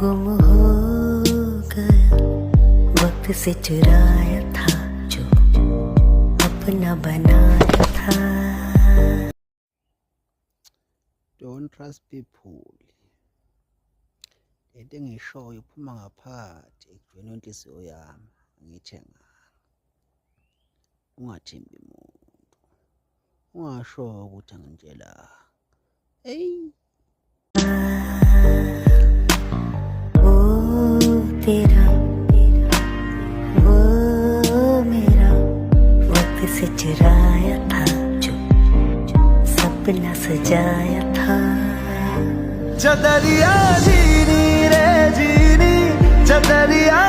गुम हो गया, वक्त से चुराया था जो अपना बनाया था. Don't trust people. Lento engishoyo iphuma ngaphakathi ekujweni kwenhliziyo yami, angiyithenganga. Ungathembi muntu, ungasho ukuthi angitshelanga. Hey. वो तेरा वो मेरा, वक्त से चुराया था जो सपना सजाया था. चदरिया जीनी रे जीनी, चदरिया